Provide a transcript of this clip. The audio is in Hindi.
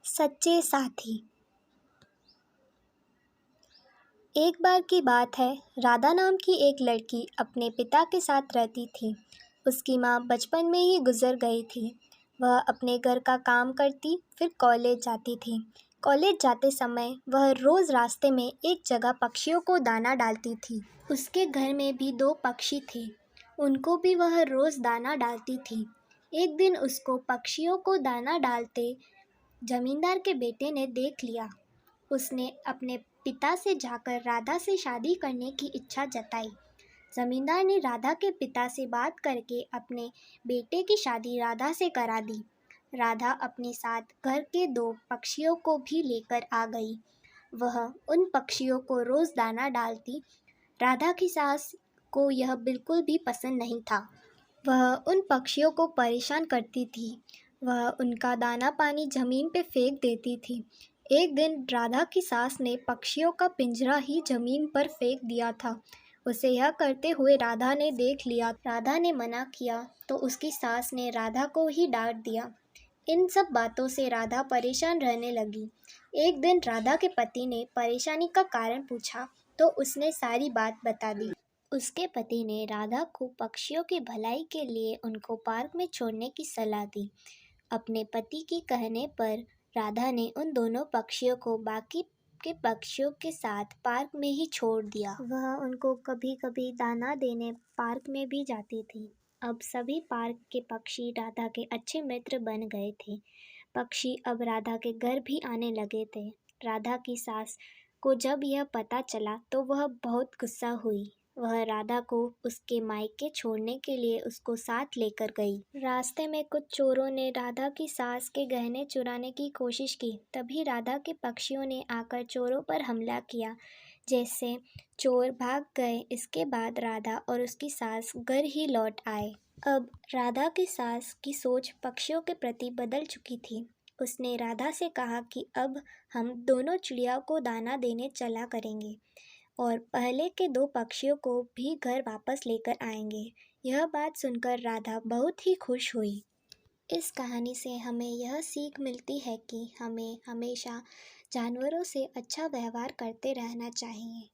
सच्चे साथी। एक बार की बात है, राधा नाम की एक लड़की अपने पिता के साथ रहती थी। उसकी माँ बचपन में ही गुजर गई थी। वह अपने घर का काम करती, फिर कॉलेज जाती थी। कॉलेज जाते समय वह रोज़ रास्ते में एक जगह पक्षियों को दाना डालती थी। उसके घर में भी 2 पक्षी थे, उनको भी वह रोज़ दाना डालती थी। एक दिन उसको पक्षियों को दाना डालते जमींदार के बेटे ने देख लिया। उसने अपने पिता से जाकर राधा से शादी करने की इच्छा जताई। जमींदार ने राधा के पिता से बात करके अपने बेटे की शादी राधा से करा दी। राधा अपने साथ घर के 2 पक्षियों को भी लेकर आ गई। वह उन पक्षियों को रोज़ दाना डालती। राधा की सास को यह बिल्कुल भी पसंद नहीं था। वह उन पक्षियों को परेशान करती थी। वह उनका दाना पानी ज़मीन पे फेंक देती थी। एक दिन राधा की सास ने पक्षियों का पिंजरा ही ज़मीन पर फेंक दिया था। उसे यह करते हुए राधा ने देख लिया। राधा ने मना किया तो उसकी सास ने राधा को ही डांट दिया। इन सब बातों से राधा परेशान रहने लगी। एक दिन राधा के पति ने परेशानी का कारण पूछा तो उसने सारी बात बता दी। उसके पति ने राधा को पक्षियों की भलाई के लिए उनको पार्क में छोड़ने की सलाह दी। अपने पति के कहने पर राधा ने उन दोनों पक्षियों को बाकी के पक्षियों के साथ पार्क में ही छोड़ दिया। वह उनको कभी कभी दाना देने पार्क में भी जाती थी। अब सभी पार्क के पक्षी राधा के अच्छे मित्र बन गए थे। पक्षी अब राधा के घर भी आने लगे थे। राधा की सास को जब यह पता चला तो वह बहुत गुस्सा हुई। वह राधा को उसके मायके छोड़ने के लिए उसको साथ लेकर गई। रास्ते में कुछ चोरों ने राधा की सास के गहने चुराने की कोशिश की। तभी राधा के पक्षियों ने आकर चोरों पर हमला किया, जैसे चोर भाग गए। इसके बाद राधा और उसकी सास घर ही लौट आए। अब राधा की सास की सोच पक्षियों के प्रति बदल चुकी थी। उसने राधा से कहा कि अब हम दोनों चिड़िया को दाना देने चला करेंगे और पहले के 2 पक्षियों को भी घर वापस लेकर आएंगे। यह बात सुनकर राधा बहुत ही खुश हुई। इस कहानी से हमें यह सीख मिलती है कि हमें हमेशा जानवरों से अच्छा व्यवहार करते रहना चाहिए।